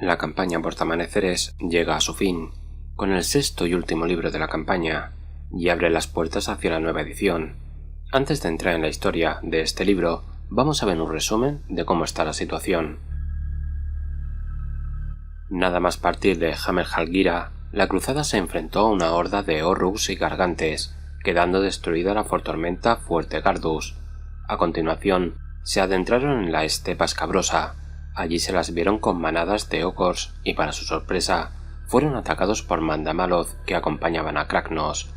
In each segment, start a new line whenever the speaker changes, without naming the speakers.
La campaña Portamaneceres llega a su fin, con el sexto y último libro de la campaña, y abre las puertas hacia la nueva edición. Antes de entrar en la historia de este libro, vamos a ver un resumen de cómo está la situación. Nada más partir de Hammerhall, la cruzada se enfrentó a una horda de Orruks y Gargantes, quedando destruida la fortormenta Fuerte Gardus. A continuación, se adentraron en la estepa escabrosa. Allí se las vieron con manadas de Ogors y, para su sorpresa, fueron atacados por Mandamaloth, que acompañaban a Kragnos.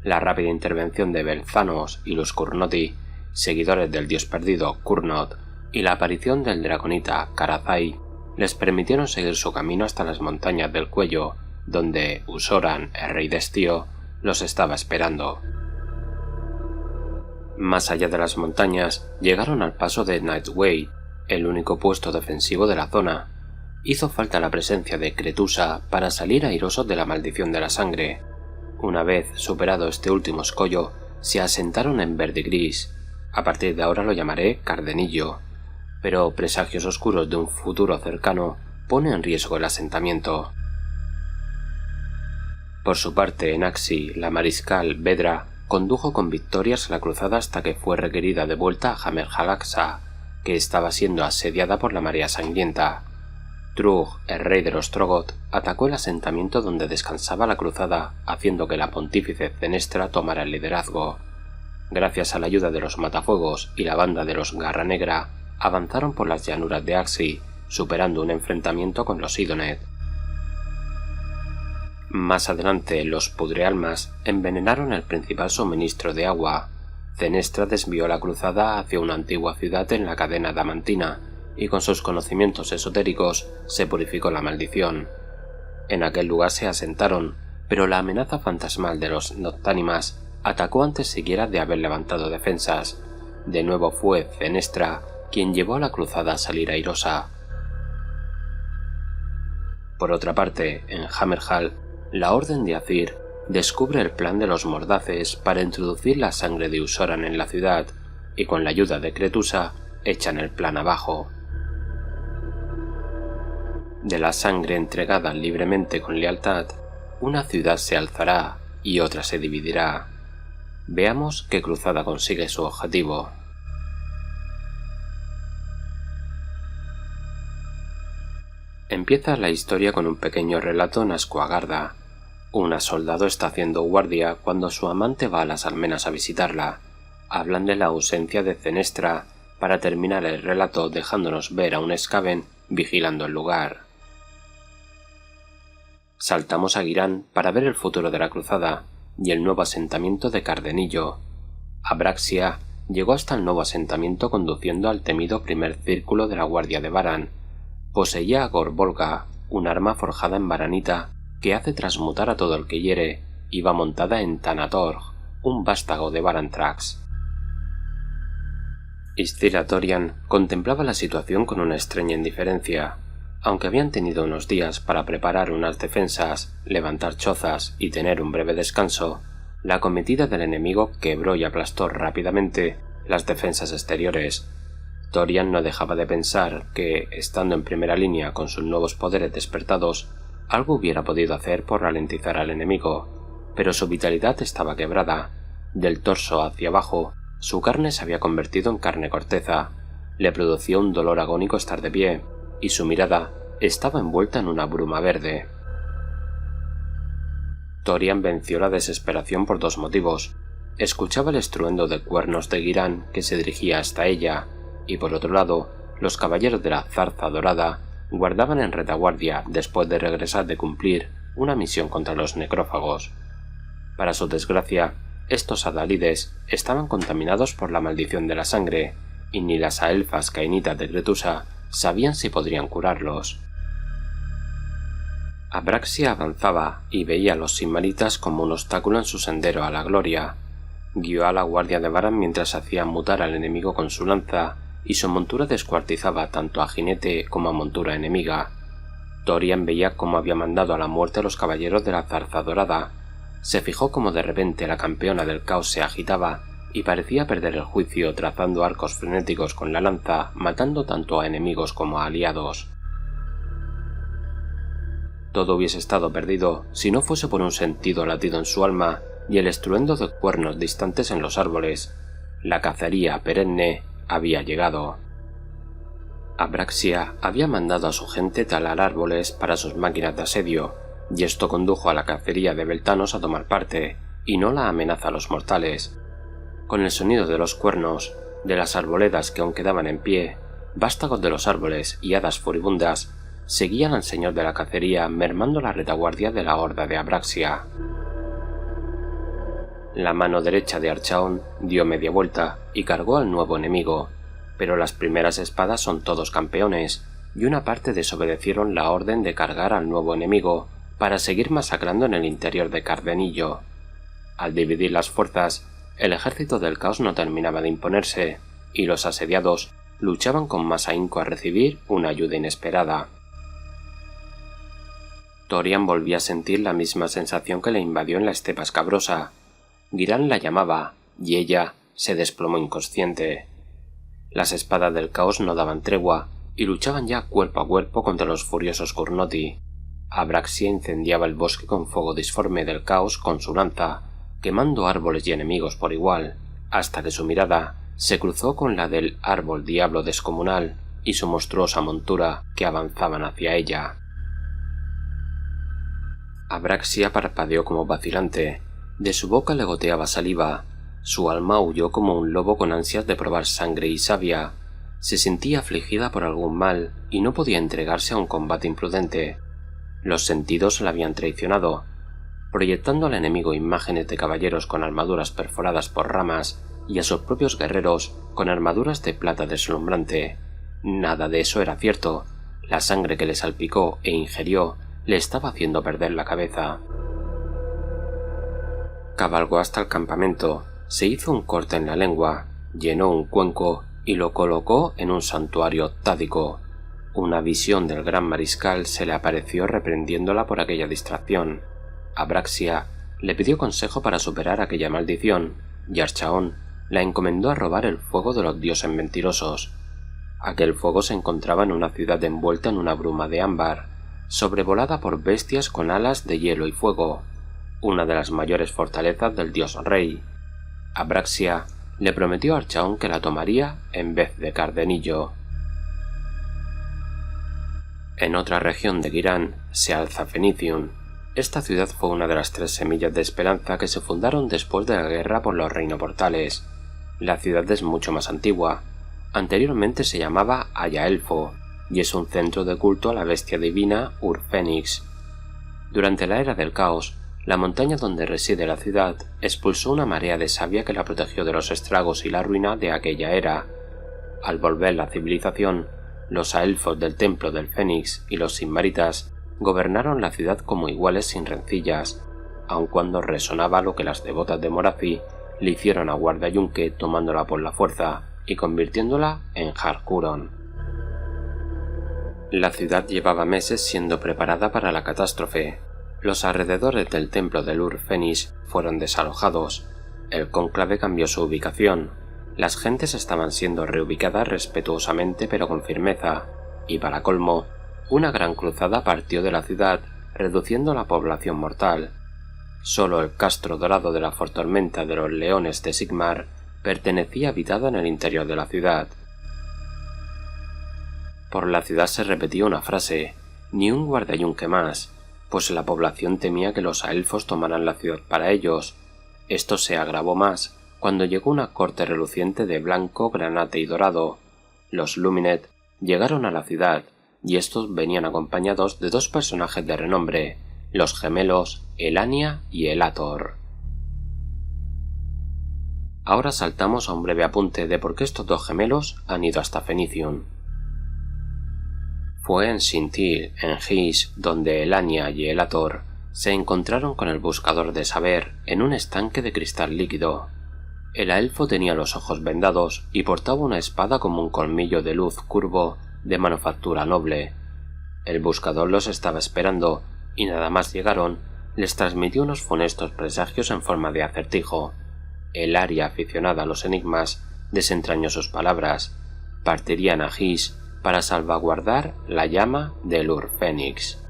La rápida intervención de Belzanos y los Kurnoti, seguidores del dios perdido Kurnot, y la aparición del draconita Karazai les permitieron seguir su camino hasta las montañas del Cuello, donde Usoran, el rey de Estío, los estaba esperando. Más allá de las montañas, llegaron al paso de Nightway, el único puesto defensivo de la zona. Hizo falta la presencia de Cretusa para salir airosos de la maldición de la sangre. Una vez superado este último escollo, se asentaron en Verdigris. A partir de ahora lo llamaré Cardenillo, pero presagios oscuros de un futuro cercano ponen en riesgo el asentamiento. Por su parte, Enaxi, la mariscal Vedra, condujo con victorias la cruzada hasta que fue requerida de vuelta a Hammerhal-Aqsa, que estaba siendo asediada por la marea sangrienta. Trug, el rey de los Troggoth, atacó el asentamiento donde descansaba la cruzada, haciendo que la pontífice Zenestra tomara el liderazgo. Gracias a la ayuda de los Matafuegos y la banda de los Garra Negra, avanzaron por las llanuras de Axi, superando un enfrentamiento con los Idoneth. Más adelante, los Pudrealmas envenenaron el principal suministro de agua. Zenestra desvió la cruzada hacia una antigua ciudad en la cadena damantina, y con sus conocimientos esotéricos se purificó la maldición. En aquel lugar se asentaron, pero la amenaza fantasmal de los Noctánimas atacó antes siquiera de haber levantado defensas. De nuevo fue Zenestra quien llevó a la cruzada a salir airosa. Por otra parte, en Hammerhall, la Orden de Azir descubre el plan de los Mordaces para introducir la sangre de Usoran en la ciudad, y con la ayuda de Cretusa echan el plan abajo. De la sangre entregada libremente con lealtad, una ciudad se alzará y otra se dividirá. Veamos qué cruzada consigue su objetivo. Empieza la historia con un pequeño relato en Ascuagarda. Una soldado está haciendo guardia cuando su amante va a las almenas a visitarla. Hablan de la ausencia de Zenestra para terminar el relato dejándonos ver a un Skaven vigilando el lugar. Saltamos a Ghyran para ver el futuro de la cruzada y el nuevo asentamiento de Cardenillo. Abraxia llegó hasta el nuevo asentamiento conduciendo al temido primer círculo de la guardia de Varan. Poseía a Gorbolga, un arma forjada en varanita que hace transmutar a todo el que hiere, y va montada en Thanatorg, un vástago de Varanthrax. Ysthira Thorian contemplaba la situación con una extraña indiferencia. Aunque habían tenido unos días para preparar unas defensas, levantar chozas y tener un breve descanso, la cometida del enemigo quebró y aplastó rápidamente las defensas exteriores. Thorian no dejaba de pensar que, estando en primera línea con sus nuevos poderes despertados, algo hubiera podido hacer por ralentizar al enemigo, pero su vitalidad estaba quebrada. Del torso hacia abajo, su carne se había convertido en carne corteza. Le producía un dolor agónico estar de pie, y su mirada estaba envuelta en una bruma verde. Thorian venció la desesperación por dos motivos. Escuchaba el estruendo de cuernos de Ghyran que se dirigía hasta ella, y por otro lado, los caballeros de la Zarza Dorada guardaban en retaguardia después de regresar de cumplir una misión contra los necrófagos. Para su desgracia, estos adalides estaban contaminados por la maldición de la sangre, y ni las aelfas cainitas de Cretusa sabían si podrían curarlos. Abraxia avanzaba y veía a los Sinmaritas como un obstáculo en su sendero a la gloria. Guió a la guardia de Varan mientras hacía mutar al enemigo con su lanza, y su montura descuartizaba tanto a jinete como a montura enemiga. Thorian veía cómo había mandado a la muerte a los caballeros de la Zarza Dorada. Se fijó como de repente la campeona del caos se agitaba y parecía perder el juicio trazando arcos frenéticos con la lanza, matando tanto a enemigos como a aliados. Todo hubiese estado perdido si no fuese por un sentido latido en su alma y el estruendo de cuernos distantes en los árboles. La cacería perenne había llegado. Abraxia había mandado a su gente talar árboles para sus máquinas de asedio, y esto condujo a la cacería de Beltanos a tomar parte, y no la amenaza a los mortales. Con el sonido de los cuernos, de las arboledas que aún quedaban en pie, vástagos de los árboles y hadas furibundas seguían al señor de la cacería mermando la retaguardia de la horda de Abraxia. La mano derecha de Archaon dio media vuelta y cargó al nuevo enemigo, pero las primeras espadas son todos campeones, y una parte desobedecieron la orden de cargar al nuevo enemigo para seguir masacrando en el interior de Cardenillo. Al dividir las fuerzas, el ejército del caos no terminaba de imponerse, y los asediados luchaban con más ahínco a recibir una ayuda inesperada. Thorian volvía a sentir la misma sensación que le invadió en la estepa escabrosa. Ghyran la llamaba, y ella se desplomó inconsciente. Las espadas del caos no daban tregua, y luchaban ya cuerpo a cuerpo contra los furiosos Kurnoti. Abraxia incendiaba el bosque con fuego disforme del caos con su lanza, quemando árboles y enemigos por igual, hasta que su mirada se cruzó con la del árbol diablo descomunal y su monstruosa montura que avanzaban hacia ella. Abraxia parpadeó como vacilante, de su boca le goteaba saliva, su alma huyó como un lobo con ansias de probar sangre y savia, se sentía afligida por algún mal y no podía entregarse a un combate imprudente. Los sentidos la habían traicionado, proyectando al enemigo imágenes de caballeros con armaduras perforadas por ramas y a sus propios guerreros con armaduras de plata deslumbrante. Nada de eso era cierto, la sangre que le salpicó e ingirió le estaba haciendo perder la cabeza. Cabalgó hasta el campamento, se hizo un corte en la lengua, llenó un cuenco y lo colocó en un santuario octádico. Una visión del gran mariscal se le apareció reprendiéndola por aquella distracción. Abraxia le pidió consejo para superar aquella maldición, y Archaon la encomendó a robar el fuego de los dioses mentirosos. Aquel fuego se encontraba en una ciudad envuelta en una bruma de ámbar, sobrevolada por bestias con alas de hielo y fuego, una de las mayores fortalezas del dios rey. Abraxia le prometió a Archaon que la tomaría en vez de Cardenillo. En otra región de Ghyran se alza Fenicium. Esta ciudad fue una de las 3 semillas de esperanza que se fundaron después de la guerra por los reinoportales. La ciudad es mucho más antigua. Anteriormente se llamaba Ayaelfo, y es un centro de culto a la bestia divina Ur-Fénix. Durante la era del caos, la montaña donde reside la ciudad expulsó una marea de savia que la protegió de los estragos y la ruina de aquella era. Al volver la civilización, los aelfos del templo del Fénix y los Sinmaritas gobernaron la ciudad como iguales sin rencillas, aun cuando resonaba lo que las devotas de Morathi le hicieron a Guardayunque tomándola por la fuerza y convirtiéndola en Harkuron. La ciudad llevaba meses siendo preparada para la catástrofe. Los alrededores del templo del Ur-Fénix fueron desalojados. El cónclave cambió su ubicación. Las gentes estaban siendo reubicadas respetuosamente pero con firmeza, y para colmo, una gran cruzada partió de la ciudad, reduciendo la población mortal. Solo el castro dorado de la fortormenta de los leones de Sigmar pertenecía habitado en el interior de la ciudad. Por la ciudad se repetía una frase: ni un guardayunque más, pues la población temía que los aelfos tomaran la ciudad para ellos. Esto se agravó más cuando llegó una corte reluciente de blanco, granate y dorado. Los Luminet llegaron a la ciudad, y estos venían acompañados de 2 personajes de renombre, los gemelos Elania y Elator. Ahora saltamos a un breve apunte de por qué estos 2 gemelos han ido hasta Fenicium. Fue en Sintil, en Gis, donde Elania y Elator se encontraron con el buscador de saber en un estanque de cristal líquido. El elfo tenía los ojos vendados y portaba una espada como un colmillo de luz curvo de manufactura noble. El buscador los estaba esperando y nada más llegaron les transmitió unos funestos presagios en forma de acertijo. El aria aficionada a los enigmas desentrañó sus palabras. Partirían a Gis para salvaguardar la llama del Ur-Fénix.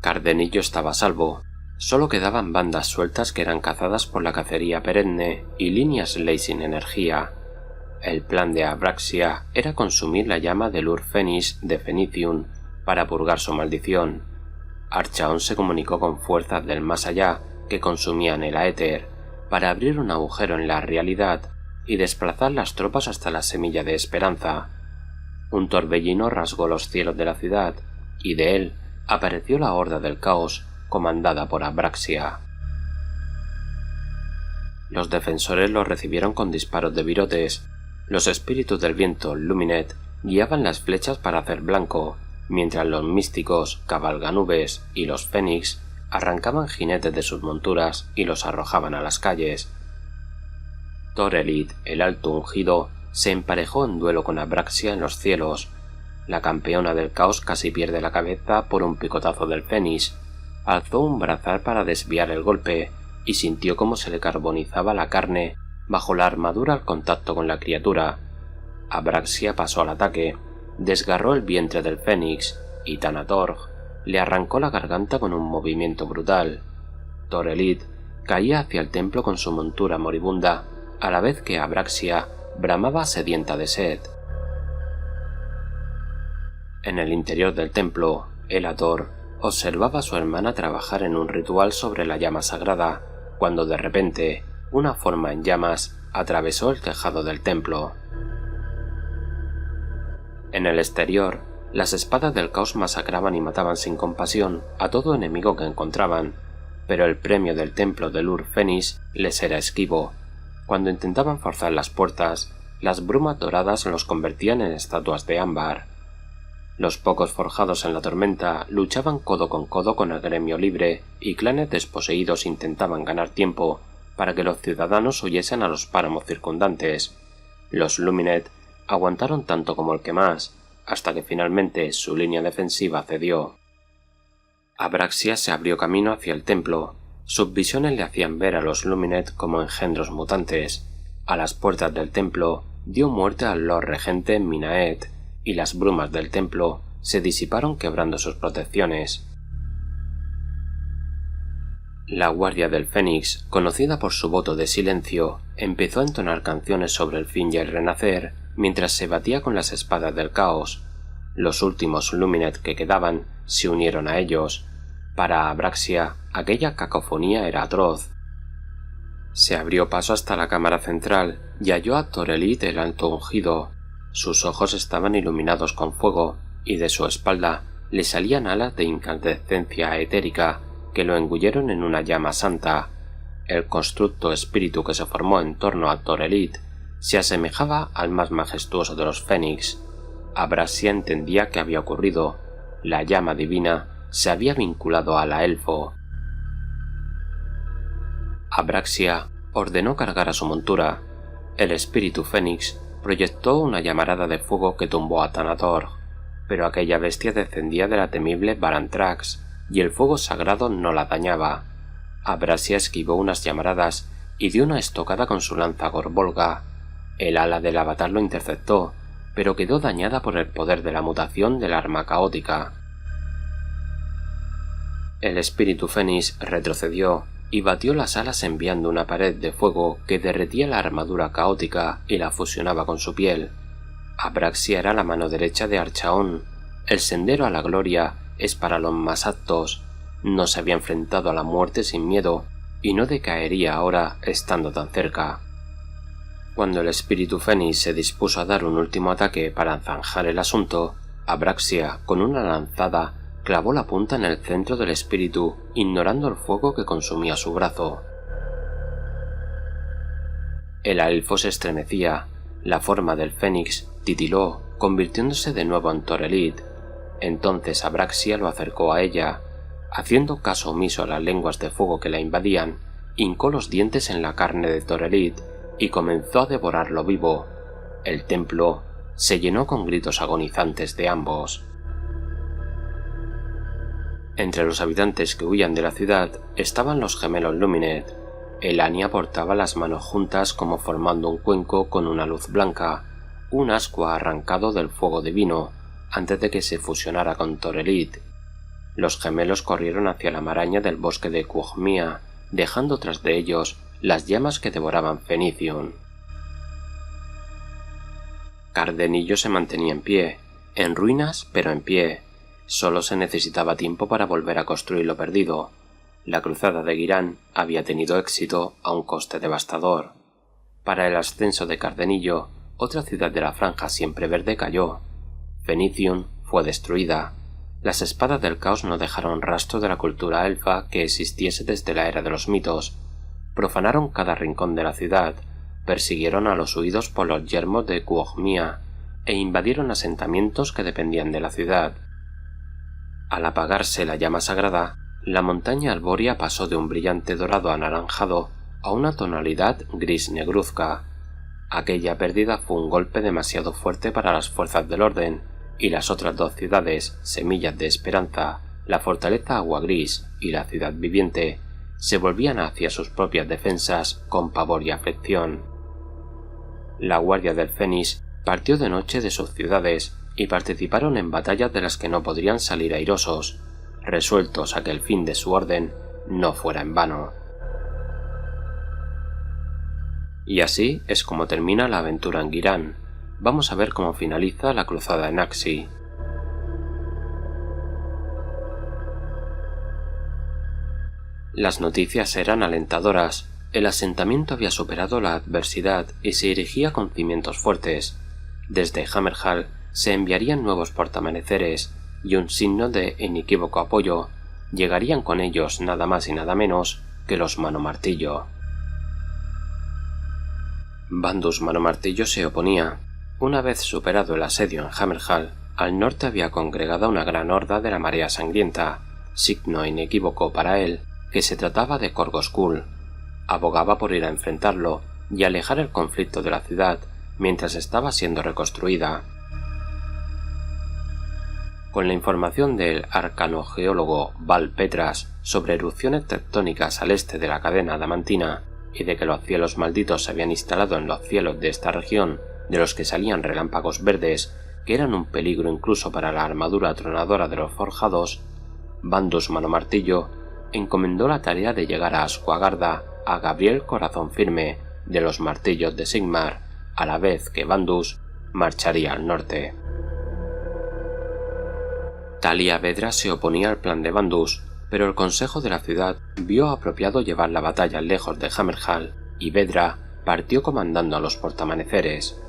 Cardenillo estaba a salvo. Solo quedaban bandas sueltas que eran cazadas por la cacería perenne y líneas ley sin energía. El plan de Abraxia era consumir la llama del Ur-Fénix de Fenicium para purgar su maldición. Archaon se comunicó con fuerzas del más allá que consumían el Aéter para abrir un agujero en la realidad y desplazar las tropas hasta la Semilla de Esperanza. Un torbellino rasgó los cielos de la ciudad y de él apareció la Horda del Caos comandada por Abraxia. Los defensores los recibieron con disparos de virotes. Los espíritus del viento, Luminet, guiaban las flechas para hacer blanco, mientras los místicos, cabalganubes y los fénix arrancaban jinetes de sus monturas y los arrojaban a las calles. Thorelid, el alto ungido, se emparejó en duelo con Abraxia en los cielos. La campeona del caos casi pierde la cabeza por un picotazo del fénix. Alzó un brazal para desviar el golpe y sintió cómo se le carbonizaba la carne bajo la armadura al contacto con la criatura. Abraxia pasó al ataque, desgarró el vientre del fénix y Thanatorg le arrancó la garganta con un movimiento brutal. Thorelid caía hacia el templo con su montura moribunda, a la vez que Abraxia bramaba sedienta de sed. En el interior del templo, Elator observaba a su hermana trabajar en un ritual sobre la llama sagrada, cuando de repente una forma en llamas atravesó el tejado del templo. En el exterior, las espadas del caos masacraban y mataban sin compasión a todo enemigo que encontraban, pero el premio del templo del Ur-Fénix les era esquivo. Cuando intentaban forzar las puertas, las brumas doradas los convertían en estatuas de ámbar. Los pocos forjados en la tormenta luchaban codo con el gremio libre y clanes desposeídos intentaban ganar tiempo para que los ciudadanos huyesen a los páramos circundantes. Los Luminet aguantaron tanto como el que más, hasta que finalmente su línea defensiva cedió. Abraxia se abrió camino hacia el templo. Sus visiones le hacían ver a los Luminet como engendros mutantes. A las puertas del templo dio muerte al Lord Regente Minaet, y las brumas del templo se disiparon quebrando sus protecciones. La Guardia del Fénix, conocida por su voto de silencio, empezó a entonar canciones sobre el fin y el renacer mientras se batía con las espadas del caos. Los últimos Luminet que quedaban se unieron a ellos. Para Abraxia, aquella cacofonía era atroz. Se abrió paso hasta la cámara central y halló a Thorelid el alto ungido. Sus ojos estaban iluminados con fuego, y de su espalda le salían alas de incandescencia etérica que lo engulleron en una llama santa. El constructo espíritu que se formó en torno a Thorelid se asemejaba al más majestuoso de los fénix. Abraxia entendía qué había ocurrido. La llama divina se había vinculado a la elfo. Abraxia ordenó cargar a su montura. El espíritu fénix proyectó una llamarada de fuego que tumbó a Thanatorg, pero aquella bestia descendía de la temible Barantrax, y el fuego sagrado no la dañaba. Abraxia esquivó unas llamaradas y dio una estocada con su lanza Gorbolga. El ala del avatar lo interceptó, pero quedó dañada por el poder de la mutación del arma caótica. El espíritu fénix retrocedió y batió las alas enviando una pared de fuego que derretía la armadura caótica y la fusionaba con su piel. Abraxia era la mano derecha de Archaon. El sendero a la gloria es para los más aptos. No se había enfrentado a la muerte sin miedo y no decaería ahora estando tan cerca. Cuando el espíritu fénix se dispuso a dar un último ataque para zanjar el asunto, Abraxia, con una lanzada, clavó la punta en el centro del espíritu, ignorando el fuego que consumía su brazo. El elfo se estremecía. La forma del fénix titiló, convirtiéndose de nuevo en Thorelid. Entonces Abraxia lo acercó a ella. Haciendo caso omiso a las lenguas de fuego que la invadían, hincó los dientes en la carne de Thorelid y comenzó a devorarlo vivo. El templo se llenó con gritos agonizantes de ambos. Entre los habitantes que huían de la ciudad estaban los gemelos Luminet. Elania portaba las manos juntas como formando un cuenco con una luz blanca, un ascua arrancado del fuego divino, antes de que se fusionara con Thorelid. Los gemelos corrieron hacia la maraña del bosque de Cuogmia, dejando tras de ellos las llamas que devoraban Fenicium. Cardenillo se mantenía en pie, en ruinas pero en pie. Solo se necesitaba tiempo para volver a construir lo perdido. La cruzada de Girán había tenido éxito a un coste devastador. Para el ascenso de Cardenillo, otra ciudad de la Franja Siempre Verde cayó. Fenicium fue destruida. Las espadas del caos no dejaron rastro de la cultura elfa que existiese desde la era de los mitos. Profanaron cada rincón de la ciudad, persiguieron a los huidos por los yermos de Cuogmia e invadieron asentamientos que dependían de la ciudad. Al apagarse la llama sagrada, la montaña albórea pasó de un brillante dorado anaranjado a una tonalidad gris negruzca. Aquella pérdida fue un golpe demasiado fuerte para las fuerzas del orden, y las otras dos ciudades, semillas de esperanza, la fortaleza Agua Gris y la ciudad viviente, se volvían hacia sus propias defensas con pavor y aflicción. La Guardia del Fénix partió de noche de sus ciudades y participaron en batallas de las que no podrían salir airosos, resueltos a que el fin de su orden no fuera en vano. Y así es como termina la aventura en Girán. Vamos a ver cómo finaliza la cruzada en Axii. Las noticias eran alentadoras. El asentamiento había superado la adversidad y se erigía con cimientos fuertes. Desde Hammerhall se enviarían nuevos portamaneceres y un signo de inequívoco apoyo. Llegarían con ellos nada más y nada menos que los Manomartillo. Bandus Manomartillo se oponía. Una vez superado el asedio en Hammerhall, al norte había congregada una gran horda de la Marea Sangrienta, signo inequívoco para él que se trataba de Korgoskul. Abogaba por ir a enfrentarlo y alejar el conflicto de la ciudad mientras estaba siendo reconstruida. Con la información del arcanogeólogo Val Petras sobre erupciones tectónicas al este de la cadena adamantina y de que los cielos malditos se habían instalado en los cielos de esta región, de los que salían relámpagos verdes que eran un peligro incluso para la armadura tronadora de los forjados, Bandus Manomartillo encomendó la tarea de llegar a Ascuagarda a Gabriel Corazón Firme de los Martillos de Sigmar, a la vez que Bandus marcharía al norte. Talia Vedra se oponía al plan de Bandus, pero el consejo de la ciudad vio apropiado llevar la batalla lejos de Hammerhall, y Vedra partió comandando a los portamaneceres.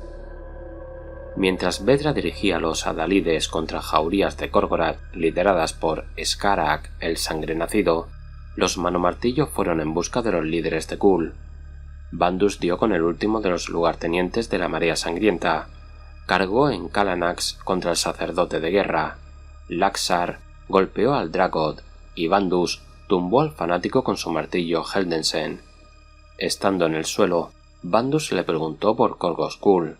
Mientras Vedra dirigía a los adalides contra jaurías de Korgorath lideradas por Skarak el Sangre Nacido, los Manomartillo fueron en busca de los líderes de Kul. Bandus dio con el último de los lugartenientes de la Marea Sangrienta, cargó en Kalanax contra el sacerdote de guerra, Laxar golpeó al Dragod y Bandus tumbó al fanático con su martillo Heldensen. Estando en el suelo, Bandus le preguntó por Korgoskul.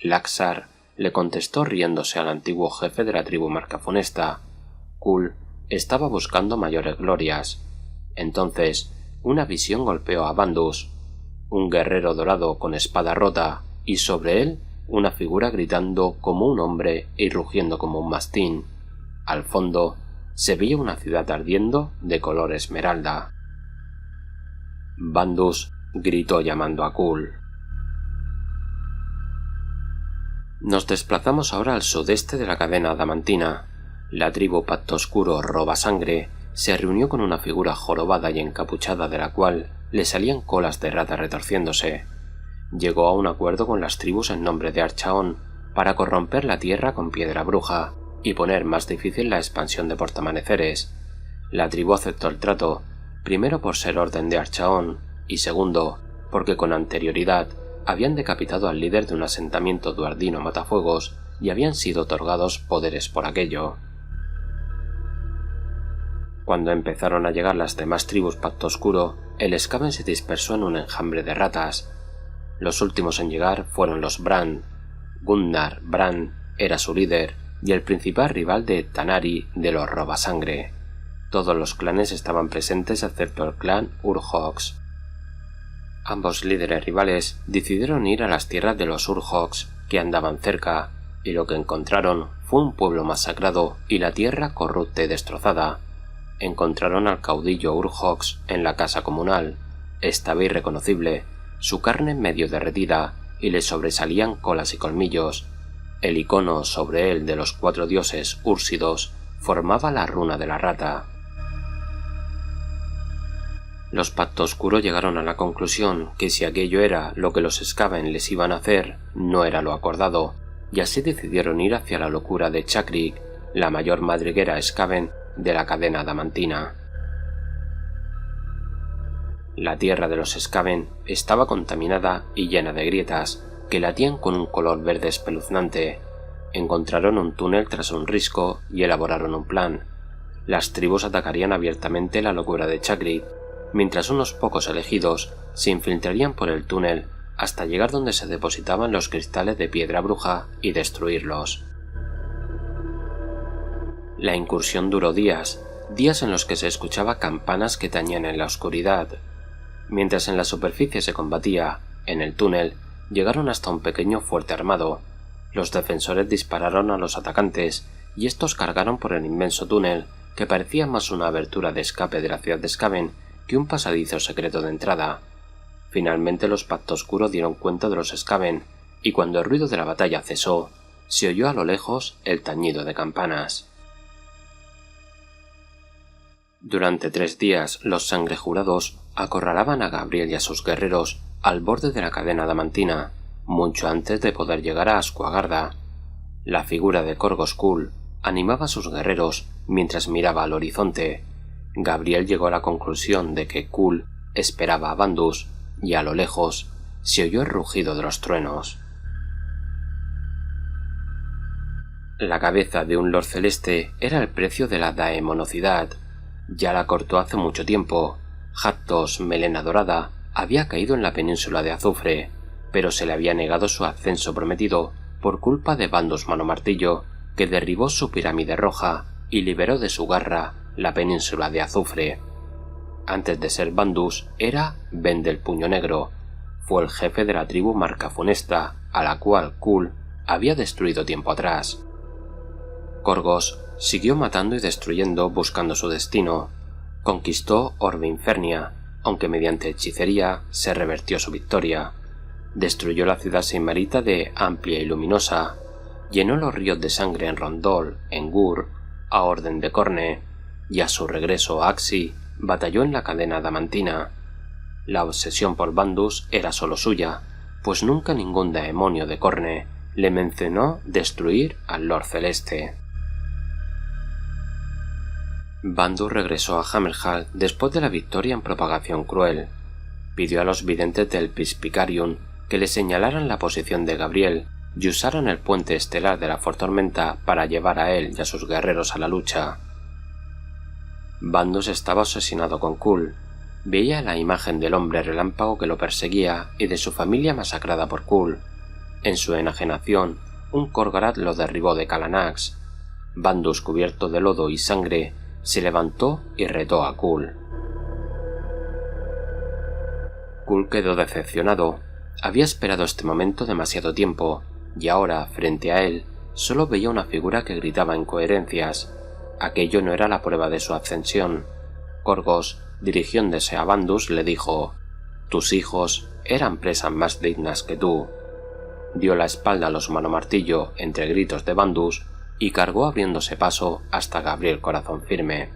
Laxar le contestó riéndose al antiguo jefe de la tribu marcafonesta. Kul estaba buscando mayores glorias. Entonces, una visión golpeó a Bandus. Un guerrero dorado con espada rota, y sobre él una figura gritando como un hombre y rugiendo como un mastín. Al fondo se veía una ciudad ardiendo de color esmeralda. Bandus gritó llamando a Kul. Nos desplazamos ahora al sudeste de la cadena adamantina. La tribu Pacto Oscuro Roba Sangre se reunió con una figura jorobada y encapuchada de la cual le salían colas de rata retorciéndose. Llegó a un acuerdo con las tribus en nombre de Archaón para corromper la tierra con piedra bruja y poner más difícil la expansión de portamaneceres. La tribu aceptó el trato, primero por ser orden de Archaón y segundo porque con anterioridad habían decapitado al líder de un asentamiento duardino matafuegos y habían sido otorgados poderes por aquello. Cuando empezaron a llegar las demás tribus Pacto Oscuro, el Skaven se dispersó en un enjambre de ratas. Los últimos en llegar fueron los Bran. Gunnar Bran era su líder y el principal rival de Tanari de los Robasangre. Todos los clanes estaban presentes excepto el clan Urhogs. Ambos líderes rivales decidieron ir a las tierras de los Urhogs que andaban cerca, y lo que encontraron fue un pueblo masacrado y la tierra corrupta y destrozada. Encontraron al caudillo Urhox en la casa comunal. Estaba irreconocible, su carne medio derretida, y le sobresalían colas y colmillos. El icono sobre él de los 4 dioses úrsidos formaba la runa de la rata. Los Pacto Oscuro llegaron a la conclusión que si aquello era lo que los Skaven les iban a hacer, no era lo acordado, y así decidieron ir hacia la locura de Chakrik, la mayor madriguera Skaven de la cadena adamantina. La tierra de los Skaven estaba contaminada y llena de grietas, que latían con un color verde espeluznante. Encontraron un túnel tras un risco y elaboraron un plan. Las tribus atacarían abiertamente la locura de Chakrik, mientras unos pocos elegidos se infiltrarían por el túnel hasta llegar donde se depositaban los cristales de piedra bruja y destruirlos. La incursión duró días en los que se escuchaba campanas que tañían en la oscuridad. Mientras en la superficie se combatía, en el túnel llegaron hasta un pequeño fuerte armado. Los defensores dispararon a los atacantes y estos cargaron por el inmenso túnel, que parecía más una abertura de escape de la ciudad de Skaven que un pasadizo secreto de entrada. Finalmente los Pacto Oscuro dieron cuenta de los Skaven, y cuando el ruido de la batalla cesó, se oyó a lo lejos el tañido de campanas. Durante 3 días los sangrejurados acorralaban a Gabriel y a sus guerreros al borde de la cadena adamantina, mucho antes de poder llegar a Ascuagarda. La figura de Korgos Kull animaba a sus guerreros mientras miraba al horizonte. Gabriel llegó a la conclusión de que Kull esperaba a Bandus, y a lo lejos se oyó el rugido de los truenos. La cabeza de un Lord Celeste era el precio de la daemonocidad. Ya la cortó hace mucho tiempo. Hattos, Melena Dorada, había caído en la península de Azufre, pero se le había negado su ascenso prometido por culpa de Bandus Manomartillo, que derribó su pirámide roja y liberó de su garra la península de Azufre. Antes de ser Bandus, era Ben del Puño Negro. Fue el jefe de la tribu Marca Funesta, a la cual Kull había destruido tiempo atrás. Korgos siguió matando y destruyendo buscando su destino. Conquistó Orbe Infernia, aunque mediante hechicería se revertió su victoria. Destruyó la ciudad seimarita de Amplia y Luminosa. Llenó los ríos de sangre en Rondol, en Gur, a orden de Corne, y a su regreso a Axi batalló en la cadena adamantina. La obsesión por Bandus era solo suya, pues nunca ningún demonio de Corne le mencionó destruir al Lord Celeste. Bandus regresó a Hammerhall después de la victoria en Propagación Cruel. Pidió a los videntes del Pispicarium que le señalaran la posición de Gabriel y usaron el puente estelar de la Fortormenta para llevar a él y a sus guerreros a la lucha. Bandus estaba obsesionado con Kull. Veía la imagen del hombre relámpago que lo perseguía y de su familia masacrada por Kull. En su enajenación, un Khorgorath lo derribó de Kalanax. Bandus, cubierto de lodo y sangre, se levantó y retó a Kull. Kull quedó decepcionado. Había esperado este momento demasiado tiempo, y ahora, frente a él, solo veía una figura que gritaba incoherencias. Aquello no era la prueba de su ascensión. Korgos, dirigiéndose a Bandus, le dijo: «Tus hijos eran presas más dignas que tú». Dio la espalda a los Manomartillo entre gritos de Bandus y cargó abriéndose paso hasta Gabriel Corazón Firme.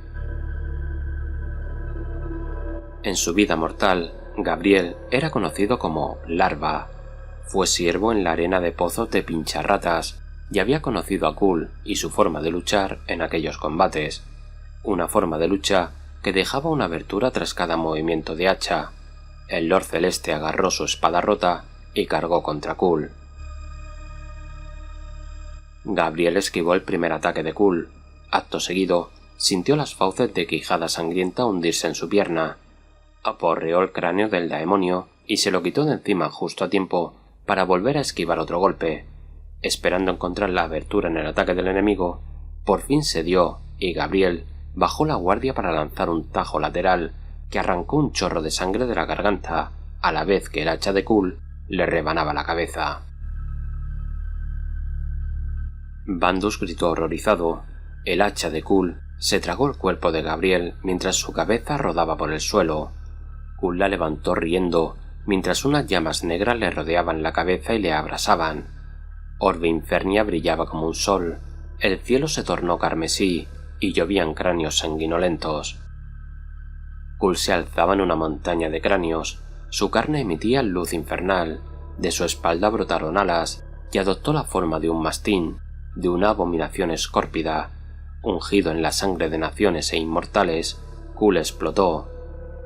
En su vida mortal, Gabriel era conocido como Larva. Fue siervo en la arena de pozos de Pincharratas y había conocido a Kull y su forma de luchar en aquellos combates. Una forma de lucha que dejaba una abertura tras cada movimiento de hacha. El Lord Celeste agarró su espada rota y cargó contra Kull. Gabriel esquivó el primer ataque de Kull. Acto seguido, sintió las fauces de Quijada Sangrienta hundirse en su pierna. Aporreó el cráneo del demonio y se lo quitó de encima justo a tiempo para volver a esquivar otro golpe. Esperando encontrar la abertura en el ataque del enemigo, por fin se dio y Gabriel bajó la guardia para lanzar un tajo lateral que arrancó un chorro de sangre de la garganta, a la vez que el hacha de Kull le rebanaba la cabeza. Bandus gritó horrorizado. El hacha de Kul se tragó el cuerpo de Gabriel mientras su cabeza rodaba por el suelo. Kul la levantó riendo, mientras unas llamas negras le rodeaban la cabeza y le abrasaban. Orbe Infernia brillaba como un sol, el cielo se tornó carmesí y llovían cráneos sanguinolentos. Kul se alzaba en una montaña de cráneos, su carne emitía luz infernal, de su espalda brotaron alas y adoptó la forma de un mastín, de una abominación escórpida. Ungido en la sangre de naciones e inmortales, Kul explotó.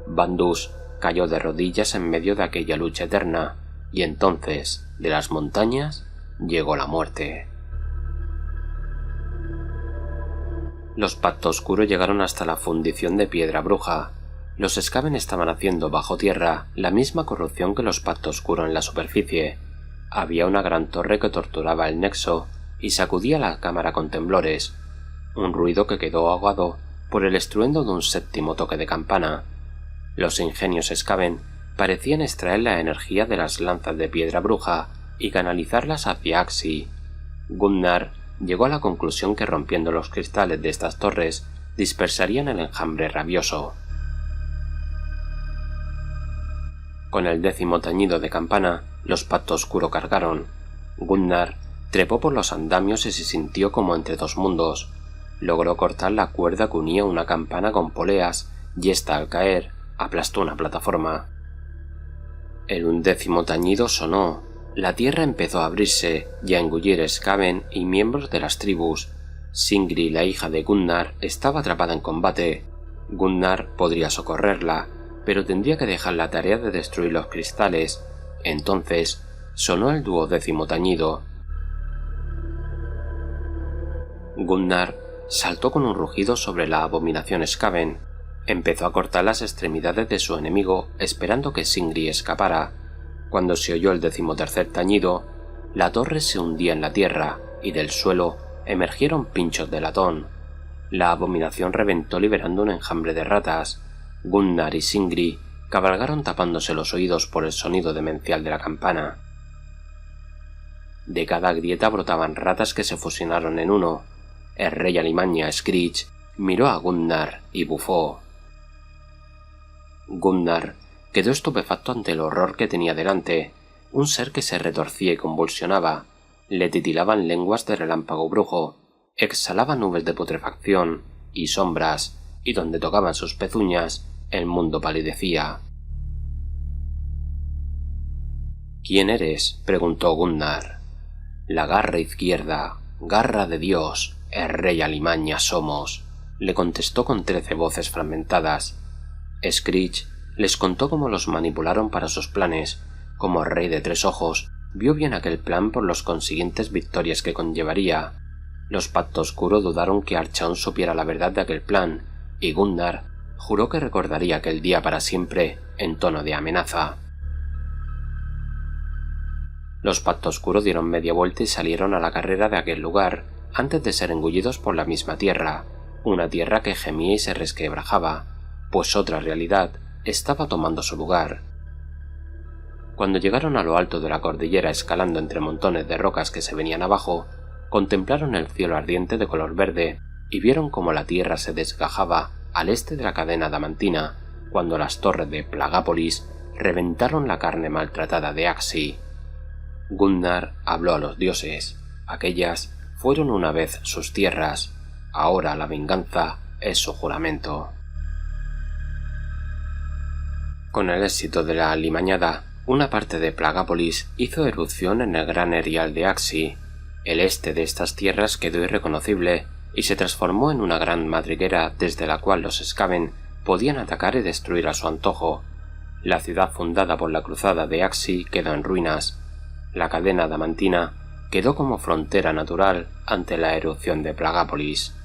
Bandus cayó de rodillas en medio de aquella lucha eterna, y entonces, de las montañas, llegó la muerte. Los Pacto Oscuro llegaron hasta la fundición de Piedra Bruja. Los Skaven estaban haciendo bajo tierra la misma corrupción que los Pacto Oscuro en la superficie. Había una gran torre que torturaba el nexo y sacudía la cámara con temblores, un ruido que quedó ahogado por el estruendo de un séptimo toque de campana. Los ingenios Skaven parecían extraer la energía de las lanzas de Piedra Bruja y canalizarlas hacia Axii. Gunnar llegó a la conclusión que rompiendo los cristales de estas torres dispersarían el enjambre rabioso. Con el 10º tañido de campana, los Pacto Oscuro cargaron. Gunnar trepó por los andamios y se sintió como entre dos mundos. Logró cortar la cuerda que unía una campana con poleas y ésta, al caer, aplastó una plataforma. El 11º tañido sonó. La tierra empezó a abrirse y a engullir Skaven y miembros de las tribus. Sindri, la hija de Gunnar, estaba atrapada en combate. Gunnar podría socorrerla, pero tendría que dejar la tarea de destruir los cristales. Entonces sonó el 12º tañido. Gunnar saltó con un rugido sobre la abominación Skaven. Empezó a cortar las extremidades de su enemigo esperando que Sindri escapara. Cuando se oyó el 13º tañido, la torre se hundía en la tierra y del suelo emergieron pinchos de latón. La abominación reventó liberando un enjambre de ratas. Gunnar y Sindri cabalgaron tapándose los oídos por el sonido demencial de la campana. De cada grieta brotaban ratas que se fusionaron en uno. El rey alimaña Screech miró a Gunnar y bufó. Gunnar quedó estupefacto ante el horror que tenía delante, un ser que se retorcía y convulsionaba, le titilaban lenguas de relámpago brujo, exhalaba nubes de putrefacción y sombras, y donde tocaban sus pezuñas, el mundo palidecía. —¿Quién eres? —preguntó Gunnar. —La garra izquierda, garra de Dios, el rey alimaña somos —le contestó con 13 voces fragmentadas. Screech les contó cómo los manipularon para sus planes, cómo el rey de 3 ojos vio bien aquel plan por las consiguientes victorias que conllevaría. Los Pacto Oscuro dudaron que Archaon supiera la verdad de aquel plan, y Gunnar juró que recordaría aquel día para siempre en tono de amenaza. Los Pacto Oscuro dieron media vuelta y salieron a la carrera de aquel lugar, antes de ser engullidos por la misma tierra, una tierra que gemía y se resquebrajaba, pues otra realidad estaba tomando su lugar. Cuando llegaron a lo alto de la cordillera escalando entre montones de rocas que se venían abajo, contemplaron el cielo ardiente de color verde y vieron cómo la tierra se desgajaba al este de la cadena adamantina, cuando las torres de Plagápolis reventaron la carne maltratada de Axii. Gunnar habló a los dioses. Aquellas fueron una vez sus tierras, ahora la venganza es su juramento. Con el éxito de la alimañada, una parte de Plagápolis hizo erupción en el gran erial de Axii. El este de estas tierras quedó irreconocible y se transformó en una gran madriguera desde la cual los Skaven podían atacar y destruir a su antojo. La ciudad fundada por la cruzada de Axii quedó en ruinas. La cadena adamantina quedó como frontera natural ante la erupción de Plagápolis.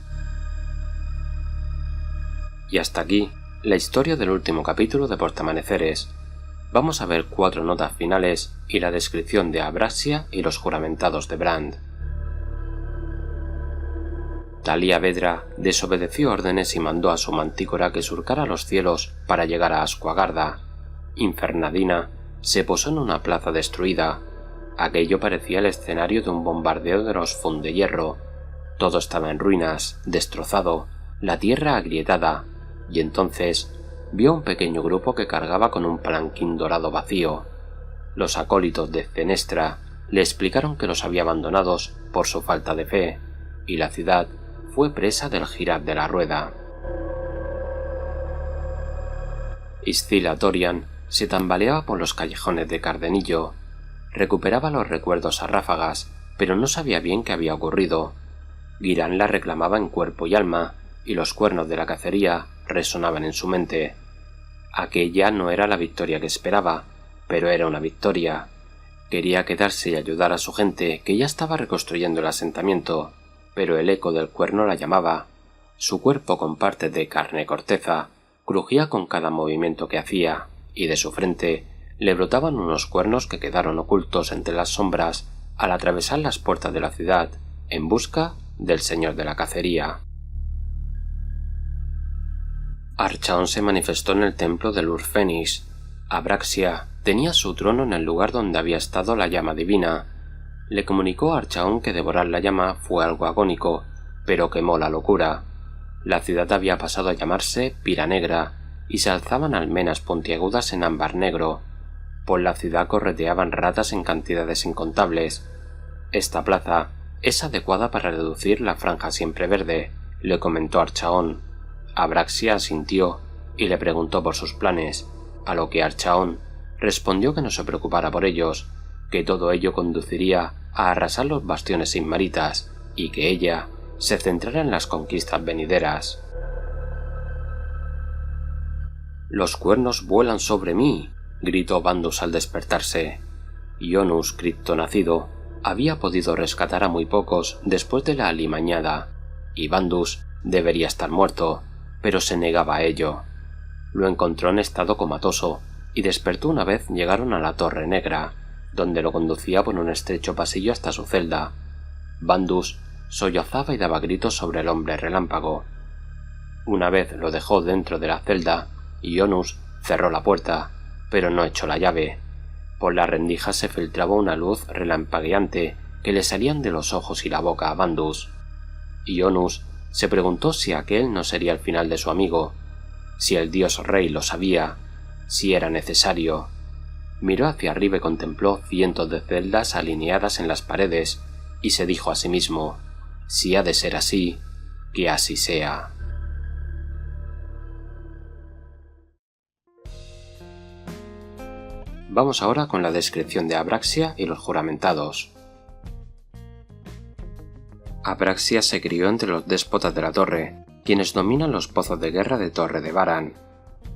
Y hasta aquí la historia del último capítulo de Portamaneceres. Vamos a ver 4 notas finales y la descripción de Abraxia y los juramentados de Brand. Thalia Vedra desobedeció órdenes y mandó a su mantícora que surcara los cielos para llegar a Ascuagarda. Infernadina se posó en una plaza destruida. Aquello parecía el escenario de un bombardeo de los Fundehierro, Todo estaba en ruinas, destrozado, la tierra agrietada, y entonces vio un pequeño grupo que cargaba con un palanquín dorado vacío. Los acólitos de Zenestra le explicaron que los había abandonados por su falta de fe, y la ciudad fue presa del girar de la rueda. Iscila Dorian se tambaleaba por los callejones de Cardenillo. Recuperaba los recuerdos a ráfagas, pero no sabía bien qué había ocurrido. Girán la reclamaba en cuerpo y alma, y los cuernos de la cacería resonaban en su mente. Aquella no era la victoria que esperaba, pero era una victoria. Quería quedarse y ayudar a su gente, que ya estaba reconstruyendo el asentamiento, pero el eco del cuerno la llamaba. Su cuerpo, con partes de carne corteza, crujía con cada movimiento que hacía, y de su frente le brotaban unos cuernos que quedaron ocultos entre las sombras al atravesar las puertas de la ciudad en busca del señor de la cacería. Archaon se manifestó en el templo de Lurfenis. Abraxia tenía su trono en el lugar donde había estado la llama divina. Le comunicó a Archaon que devorar la llama fue algo agónico, pero quemó la locura. La ciudad había pasado a llamarse Pira Negra, y se alzaban almenas puntiagudas en ámbar negro. Por la ciudad correteaban ratas en cantidades incontables. Esta plaza es adecuada para reducir la franja siempre verde, le comentó Archaon. Abraxia asintió y le preguntó por sus planes, a lo que Archaon respondió que no se preocupara por ellos, que todo ello conduciría a arrasar los bastiones inmaritas y que ella se centrara en las conquistas venideras. «Los cuernos vuelan sobre mí», gritó Bandus al despertarse. Ionus, criptonacido, había podido rescatar a muy pocos después de la alimañada, y Bandus debería estar muerto, pero se negaba a ello. Lo encontró en estado comatoso y despertó una vez llegaron a la Torre Negra, donde lo conducía por un estrecho pasillo hasta su celda. Bandus sollozaba y daba gritos sobre el hombre relámpago. Una vez lo dejó dentro de la celda, Ionus cerró la puerta, pero no echó la llave. Por la rendija se filtraba una luz relampagueante que le salían de los ojos y la boca a Bandus. Ionus se preguntó si aquel no sería el final de su amigo, si el dios rey lo sabía, si era necesario. Miró hacia arriba y contempló cientos de celdas alineadas en las paredes, y se dijo a sí mismo, si ha de ser así, que así sea. Vamos ahora con la descripción de Abraxia y los juramentados. Abraxia se crió entre los déspotas de la Torre, quienes dominan los pozos de guerra de Torre de Varan.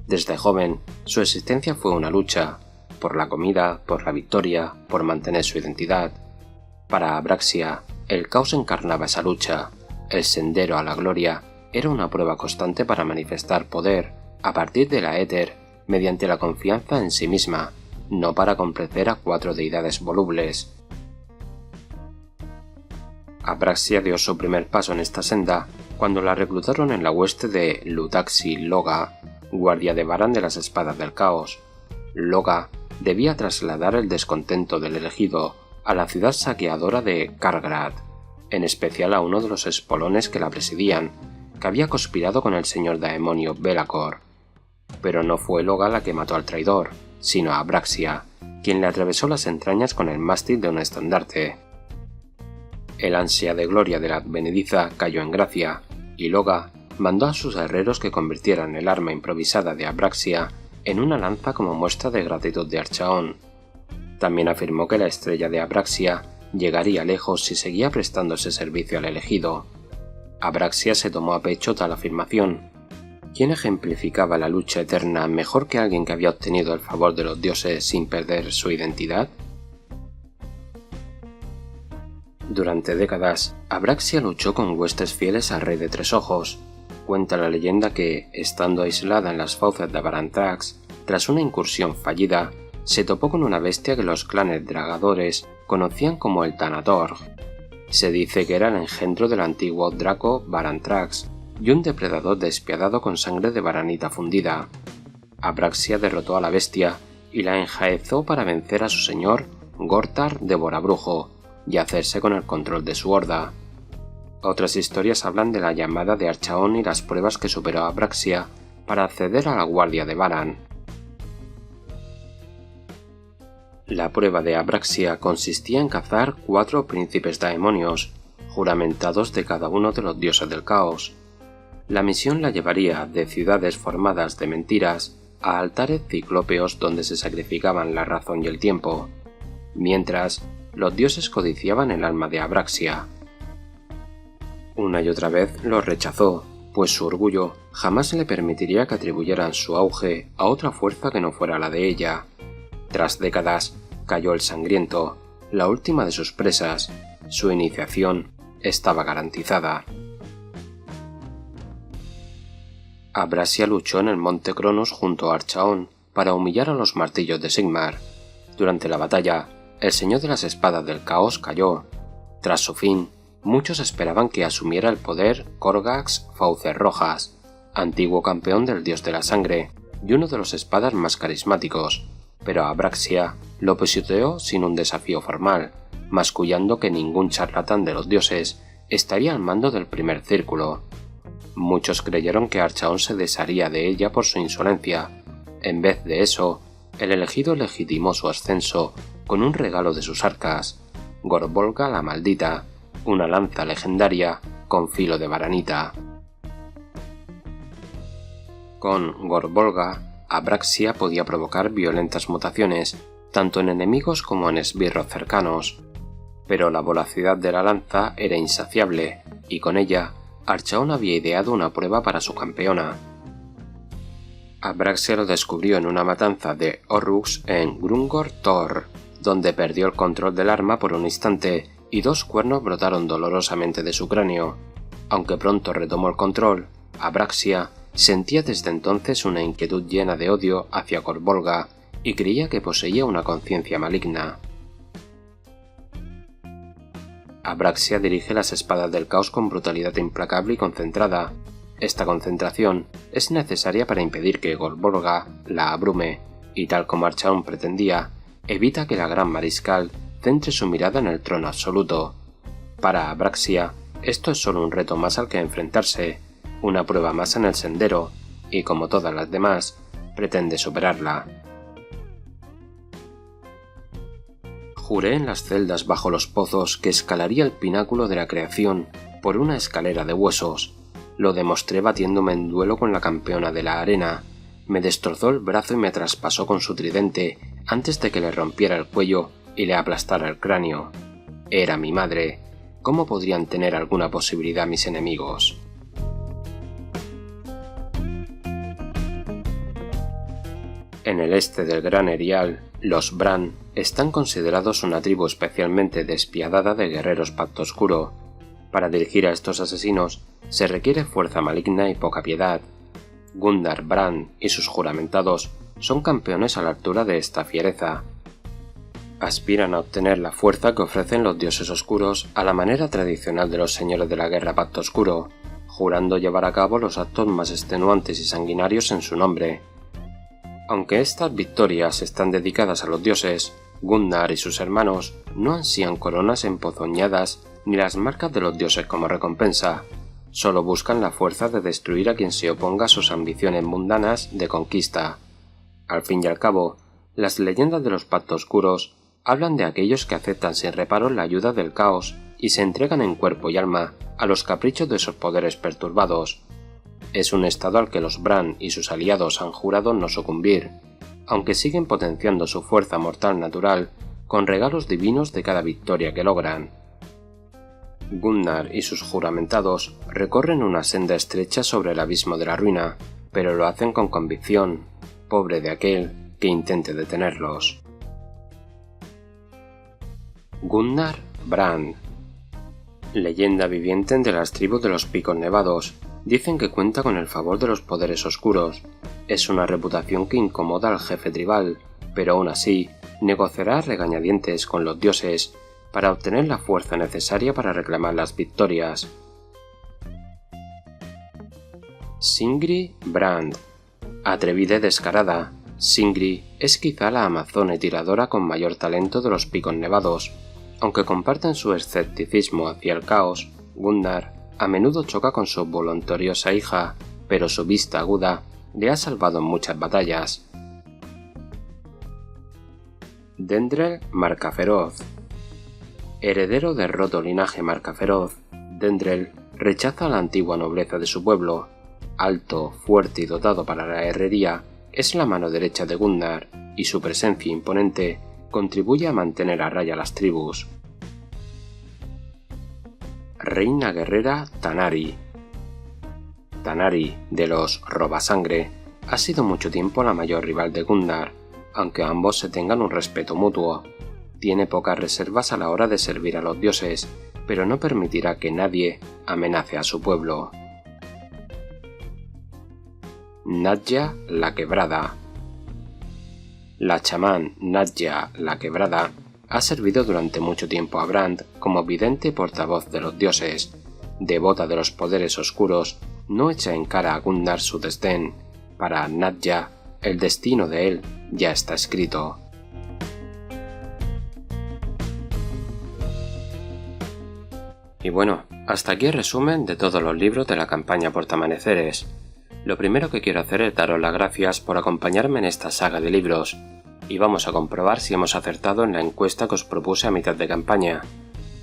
Desde joven, su existencia fue una lucha, por la comida, por la victoria, por mantener su identidad. Para Abraxia, el caos encarnaba esa lucha. El sendero a la gloria era una prueba constante para manifestar poder, a partir de la éter, mediante la confianza en sí misma, no para complacer a 4 deidades volubles. Abraxia dio su primer paso en esta senda cuando la reclutaron en la hueste de Lutaxi Loga, guardia de Varan de las Espadas del Caos. Loga debía trasladar el descontento del elegido a la ciudad saqueadora de Kargrad, en especial a uno de los espolones que la presidían, que había conspirado con el señor daemonio Belacor. Pero no fue Loga la que mató al traidor, sino Abraxia, quien le atravesó las entrañas con el mástil de un estandarte. El ansia de gloria de la advenediza cayó en gracia, y Loga mandó a sus guerreros que convirtieran el arma improvisada de Abraxia en una lanza como muestra de gratitud de Archaon. También afirmó que la estrella de Abraxia llegaría lejos si seguía prestando ese servicio al elegido. Abraxia se tomó a pecho tal afirmación. ¿Quién ejemplificaba la lucha eterna mejor que alguien que había obtenido el favor de los dioses sin perder su identidad? Durante décadas, Abraxia luchó con huestes fieles al Rey de Tres Ojos. Cuenta la leyenda que, estando aislada en las fauces de Barantrax, tras una incursión fallida, se topó con una bestia que los clanes dragadores conocían como el Thanator. Se dice que era el engendro del antiguo Draco Barantrax y un depredador despiadado con sangre de varanita fundida. Abraxia derrotó a la bestia y la enjaezó para vencer a su señor Gortar Devorabrujo y hacerse con el control de su horda. Otras historias hablan de la llamada de Archaon y las pruebas que superó Abraxia para acceder a la guardia de Varan. La prueba de Abraxia consistía en cazar 4 príncipes daemonios, juramentados de cada uno de los dioses del caos. La misión la llevaría de ciudades formadas de mentiras a altares ciclópeos donde se sacrificaban la razón y el tiempo, mientras los dioses codiciaban el alma de Abraxia. Una y otra vez lo rechazó, pues su orgullo jamás le permitiría que atribuyeran su auge a otra fuerza que no fuera la de ella. Tras décadas, cayó el Sangriento, la última de sus presas. Su iniciación estaba garantizada. Abraxia luchó en el monte Cronos junto a Archaon para humillar a los martillos de Sigmar. Durante la batalla, el señor de las espadas del caos cayó. Tras su fin, muchos esperaban que asumiera el poder Korgax Fauces Rojas, antiguo campeón del dios de la sangre y uno de los espadas más carismáticos, pero Abraxia lo pisoteó sin un desafío formal, mascullando que ningún charlatán de los dioses estaría al mando del primer círculo. Muchos creyeron que Archaon se desharía de ella por su insolencia. En vez de eso, el elegido legitimó su ascenso con un regalo de sus arcas, Gorbolga la Maldita, una lanza legendaria con filo de varanita. Con Gorbolga, Abraxia podía provocar violentas mutaciones, tanto en enemigos como en esbirros cercanos, pero la voracidad de la lanza era insaciable, y con ella Archaon había ideado una prueba para su campeona. Abraxia lo descubrió en una matanza de Orrux en Grungor Thor, donde perdió el control del arma por un instante y 2 cuernos brotaron dolorosamente de su cráneo. Aunque pronto retomó el control, Abraxia sentía desde entonces una inquietud llena de odio hacia Gorbolga y creía que poseía una conciencia maligna. Abraxia dirige las espadas del caos con brutalidad implacable y concentrada. Esta concentración es necesaria para impedir que Gorbolga la abrume, y tal como Archaon pretendía, evita que la gran mariscal centre su mirada en el trono absoluto. Para Abraxia, esto es solo un reto más al que enfrentarse, una prueba más en el sendero, y como todas las demás, pretende superarla. Juré en las celdas bajo los pozos que escalaría el pináculo de la creación por una escalera de huesos. Lo demostré batiéndome en duelo con la campeona de la arena. Me destrozó el brazo y me traspasó con su tridente antes de que le rompiera el cuello y le aplastara el cráneo. Era mi madre. ¿Cómo podrían tener alguna posibilidad mis enemigos? En el este del Gran Erial, los Bran están considerados una tribu especialmente despiadada de guerreros Pacto Oscuro. Para dirigir a estos asesinos se requiere fuerza maligna y poca piedad. Gundar Bran y sus juramentados son campeones a la altura de esta fiereza. Aspiran a obtener la fuerza que ofrecen los dioses oscuros a la manera tradicional de los señores de la guerra Pacto Oscuro, jurando llevar a cabo los actos más extenuantes y sanguinarios en su nombre. Aunque estas victorias están dedicadas a los dioses, Gundar y sus hermanos no ansían coronas emponzoñadas ni las marcas de los dioses como recompensa, solo buscan la fuerza de destruir a quien se oponga a sus ambiciones mundanas de conquista. Al fin y al cabo, las leyendas de los Pactos Oscuros hablan de aquellos que aceptan sin reparo la ayuda del caos y se entregan en cuerpo y alma a los caprichos de esos poderes perturbados. Es un estado al que los Bran y sus aliados han jurado no sucumbir, aunque siguen potenciando su fuerza mortal natural con regalos divinos de cada victoria que logran. Gundar y sus juramentados recorren una senda estrecha sobre el abismo de la ruina, pero lo hacen con convicción, pobre de aquel que intente detenerlos. Gundar Bran. Leyenda viviente de las tribus de los Picos Nevados. Dicen que cuenta con el favor de los poderes oscuros. Es una reputación que incomoda al jefe tribal, pero aún así negociará a regañadientes con los dioses para obtener la fuerza necesaria para reclamar las victorias. Singri Brand. Atrevida y descarada, Singri es quizá la amazona y tiradora con mayor talento de los Picos Nevados. Aunque comparten su escepticismo hacia el caos, Gunnar a menudo choca con su voluntariosa hija, pero su vista aguda le ha salvado en muchas batallas. Dendrel Marcaferoz. Heredero del roto linaje Marcaferoz, Dendrel rechaza la antigua nobleza de su pueblo. Alto, fuerte y dotado para la herrería, es la mano derecha de Gunnar, y su presencia imponente contribuye a mantener a raya las tribus. Reina guerrera Tanari. Tanari, de los Robasangre, ha sido mucho tiempo la mayor rival de Gunnar, aunque ambos se tengan un respeto mutuo. Tiene pocas reservas a la hora de servir a los dioses, pero no permitirá que nadie amenace a su pueblo. Nadja la Quebrada. La chamán Nadja la Quebrada ha servido durante mucho tiempo a Brand como vidente y portavoz de los dioses. Devota de los poderes oscuros, no echa en cara a Gunnar su desdén. Para Nadja, el destino de él ya está escrito. Y bueno, hasta aquí el resumen de todos los libros de la campaña Portamaneceres. Lo primero que quiero hacer es daros las gracias por acompañarme en esta saga de libros, y vamos a comprobar si hemos acertado en la encuesta que os propuse a mitad de campaña.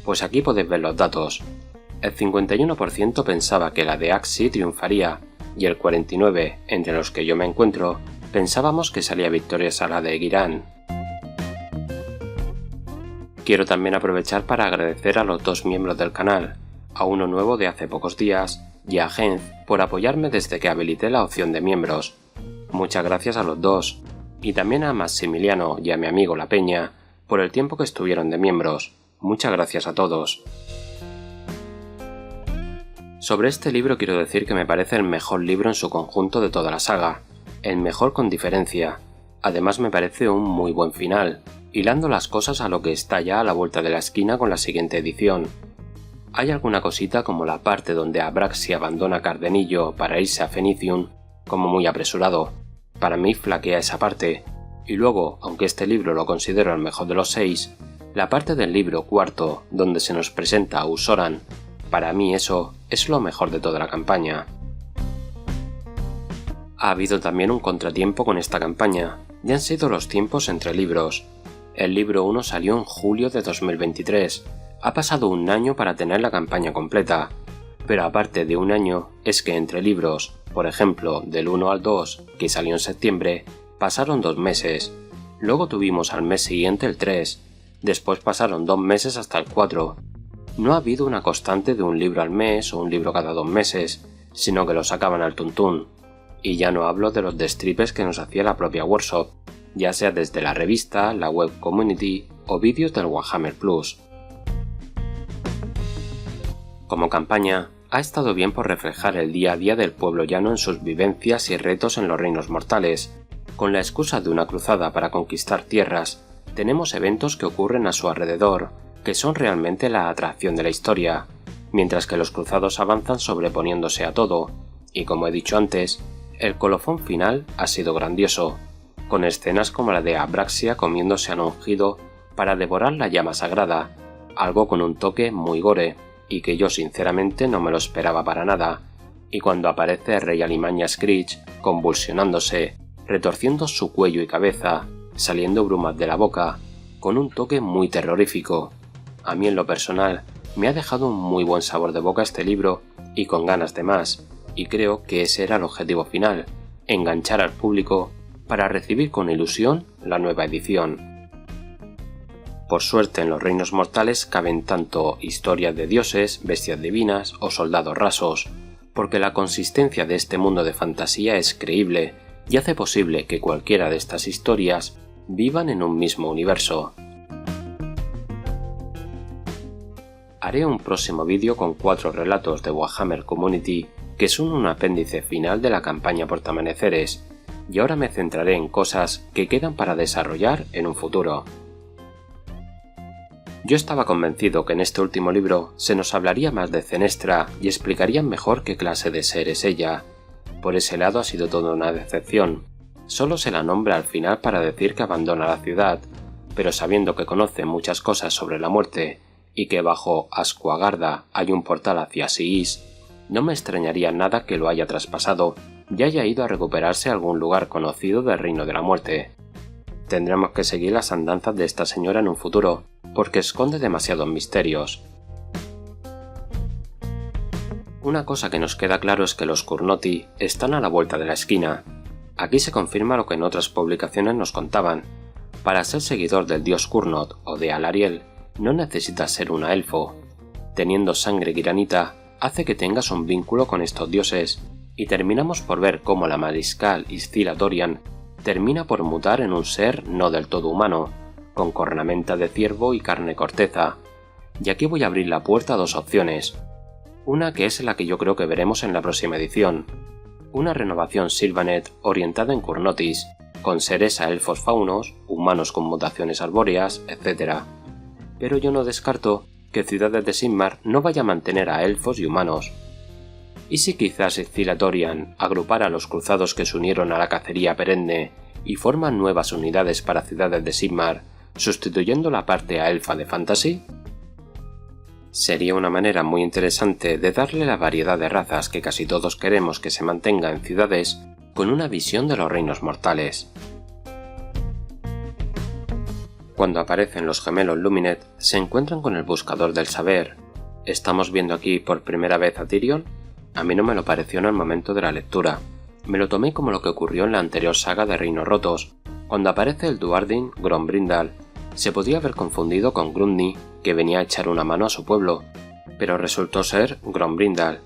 Pues aquí podéis ver los datos. El 51% pensaba que la de Axi triunfaría, y el 49%, entre los que yo me encuentro, pensábamos que salía victoriosa la de Girán. Quiero también aprovechar para agradecer a los dos miembros del canal, a uno nuevo de hace pocos días y a Genz por apoyarme desde que habilité la opción de miembros. Muchas gracias a los dos, y también a Maximiliano y a mi amigo La Peña por el tiempo que estuvieron de miembros. Muchas gracias a todos. Sobre este libro quiero decir que me parece el mejor libro en su conjunto de toda la saga, el mejor con diferencia. Además me parece un muy buen final, hilando las cosas a lo que está ya a la vuelta de la esquina con la siguiente edición. Hay alguna cosita como la parte donde Abraxia abandona Cardenillo para irse a Fenicium, como muy apresurado. Para mí flaquea esa parte, y luego, aunque este libro lo considero el mejor de los 6, la parte del libro cuarto donde se nos presenta a Usoran, para mí eso es lo mejor de toda la campaña. Ha habido también un contratiempo con esta campaña, y han sido los tiempos entre libros. El libro 1 salió en julio de 2023, ha pasado un año para tener la campaña completa, pero aparte de un año es que entre libros, por ejemplo del 1 al 2, que salió en septiembre, pasaron 2 meses, luego tuvimos al mes siguiente el 3, después pasaron 2 meses hasta el 4. No ha habido una constante de un libro al mes o un libro cada 2 meses, sino que lo sacaban al tuntún. Y ya no hablo de los destripes que nos hacía la propia Workshop, ya sea desde la revista, la web community o vídeos del Warhammer Plus. Como campaña, ha estado bien por reflejar el día a día del pueblo llano en sus vivencias y retos en los reinos mortales. Con la excusa de una cruzada para conquistar tierras, tenemos eventos que ocurren a su alrededor, que son realmente la atracción de la historia, mientras que los cruzados avanzan sobreponiéndose a todo, y como he dicho antes, el colofón final ha sido grandioso, con escenas como la de Abraxia comiéndose a un ungido para devorar la llama sagrada, algo con un toque muy gore, y que yo sinceramente no me lo esperaba para nada, y cuando aparece el rey Alimaña Screech convulsionándose, retorciendo su cuello y cabeza, saliendo brumas de la boca, con un toque muy terrorífico. A mí en lo personal me ha dejado un muy buen sabor de boca este libro y con ganas de más, y creo que ese era el objetivo final, enganchar al público para recibir con ilusión la nueva edición. Por suerte en los reinos mortales caben tanto historias de dioses, bestias divinas o soldados rasos, porque la consistencia de este mundo de fantasía es creíble y hace posible que cualquiera de estas historias vivan en un mismo universo. Haré un próximo vídeo con 4 relatos de Warhammer Community que son un apéndice final de la campaña Portamaneceres, y ahora me centraré en cosas que quedan para desarrollar en un futuro. Yo estaba convencido que en este último libro se nos hablaría más de Zenestra y explicarían mejor qué clase de ser es ella. Por ese lado ha sido toda una decepción. Solo se la nombra al final para decir que abandona la ciudad, pero sabiendo que conoce muchas cosas sobre la muerte y que bajo Ascuagarda hay un portal hacia Siis, no me extrañaría nada que lo haya traspasado y haya ido a recuperarse a algún lugar conocido del Reino de la Muerte. Tendremos que seguir las andanzas de esta señora en un futuro, porque esconde demasiados misterios. Una cosa que nos queda claro es que los Cournoti están a la vuelta de la esquina. Aquí se confirma lo que en otras publicaciones nos contaban. Para ser seguidor del dios Cournot o de Alariel, no necesitas ser una elfo. Teniendo sangre giranita, hace que tengas un vínculo con estos dioses, y terminamos por ver cómo la mariscal Ysthila Dorian termina por mutar en un ser no del todo humano, con cornamenta de ciervo y carne corteza. Y aquí voy a abrir la puerta a dos opciones. Una que es la que yo creo que veremos en la próxima edición. Una renovación Sylvaneth orientada en Cournotis, con seres a elfos faunos, humanos con mutaciones arbóreas, etc. Pero yo no descarto que Ciudades de Sigmar no vaya a mantener a elfos y humanos. ¿Y si quizás Ysthila Dorian agrupara a los cruzados que se unieron a la cacería perenne y forman nuevas unidades para Ciudades de Sigmar, sustituyendo la parte a elfa de Fantasy? Sería una manera muy interesante de darle la variedad de razas que casi todos queremos que se mantenga en ciudades, con una visión de los reinos mortales. Cuando aparecen los gemelos Luminet, se encuentran con el buscador del saber. ¿Estamos viendo aquí por primera vez a Tyrion? A mí no me lo pareció en el momento de la lectura. Me lo tomé como lo que ocurrió en la anterior saga de Reinos Rotos. Cuando aparece el Duardin Grombrindal, se podía haber confundido con Grundni, que venía a echar una mano a su pueblo, pero resultó ser Grombrindal.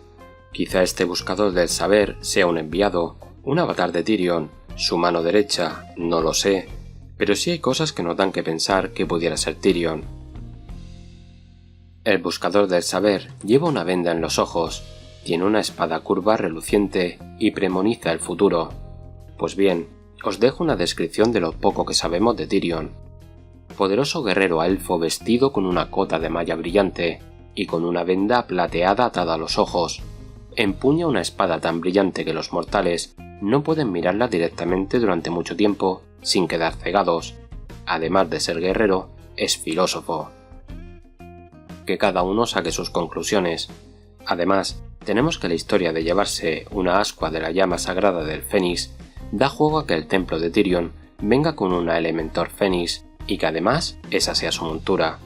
Quizá este buscador del saber sea un enviado, un avatar de Tyrion, su mano derecha, no lo sé, pero sí hay cosas que nos dan que pensar que pudiera ser Tyrion. El buscador del saber lleva una venda en los ojos, tiene una espada curva reluciente y premoniza el futuro. Pues bien, os dejo una descripción de lo poco que sabemos de Tyrion. Poderoso guerrero elfo vestido con una cota de malla brillante y con una venda plateada atada a los ojos. Empuña una espada tan brillante que los mortales no pueden mirarla directamente durante mucho tiempo sin quedar cegados. Además de ser guerrero, es filósofo. Que cada uno saque sus conclusiones. Además, tenemos que la historia de llevarse una ascua de la llama sagrada del Fénix da juego a que el templo de Tyrion venga con una Elementor Fénix y que además esa sea su montura.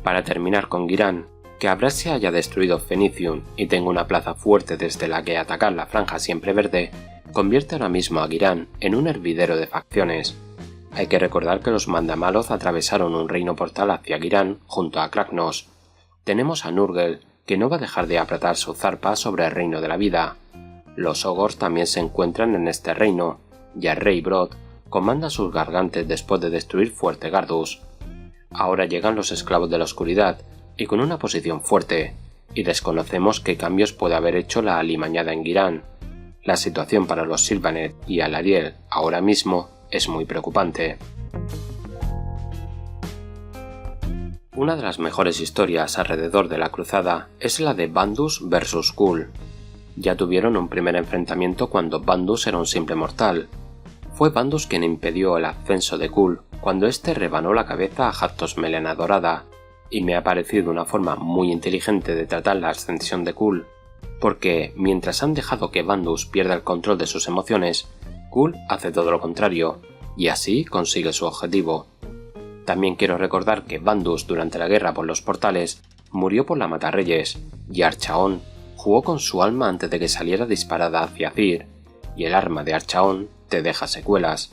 Para terminar con Ghyran, que Abraxia haya destruido Fenicium y tenga una plaza fuerte desde la que atacar la Franja Siempre Verde, convierte ahora mismo a Ghyran en un hervidero de facciones. Hay que recordar que los Mandamaloth atravesaron un reino portal hacia Ghyran junto a Kragnos. Tenemos a Nurgle, que no va a dejar de apretar su zarpa sobre el reino de la vida. Los Ogors también se encuentran en este reino, y el rey Brod comanda sus gargantes después de destruir Fuerte Gardus. Ahora llegan los esclavos de la oscuridad, y con una posición fuerte, y desconocemos qué cambios puede haber hecho la alimañada en Ghyran. La situación para los Sylvaneth y Alariel ahora mismo es muy preocupante. Una de las mejores historias alrededor de la cruzada es la de Bandus vs Khul. Ya tuvieron un primer enfrentamiento cuando Bandus era un simple mortal. Fue Bandus quien impidió el ascenso de Khul cuando éste rebanó la cabeza a Haktos Melena Dorada, y me ha parecido una forma muy inteligente de tratar la ascensión de Khul, porque mientras han dejado que Bandus pierda el control de sus emociones, Khul hace todo lo contrario, y así consigue su objetivo. También quiero recordar que Bandus durante la guerra por los portales murió por la Matarreyes, y Archaon jugó con su alma antes de que saliera disparada hacia Cyr, y el arma de Archaon te deja secuelas.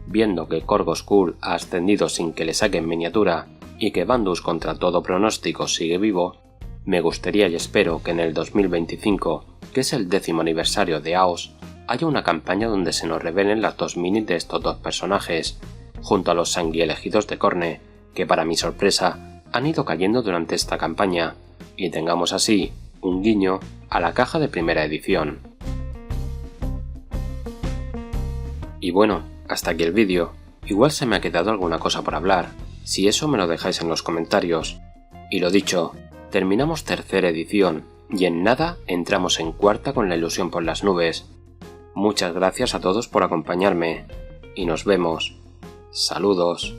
Viendo que Corvus Khul ha ascendido sin que le saquen miniatura y que Bandus contra todo pronóstico sigue vivo, me gustaría y espero que en el 2025, que es el 10º aniversario de AOS, haya una campaña donde se nos revelen las dos minis de estos dos personajes, junto a los sanguielegidos de Khorne, que para mi sorpresa han ido cayendo durante esta campaña, y tengamos así un guiño a la caja de primera edición. Y bueno, hasta aquí el vídeo. Igual se me ha quedado alguna cosa por hablar, si eso me lo dejáis en los comentarios. Y lo dicho, terminamos tercera edición, y en nada entramos en cuarta con la ilusión por las nubes. Muchas gracias a todos por acompañarme, y nos vemos. Saludos.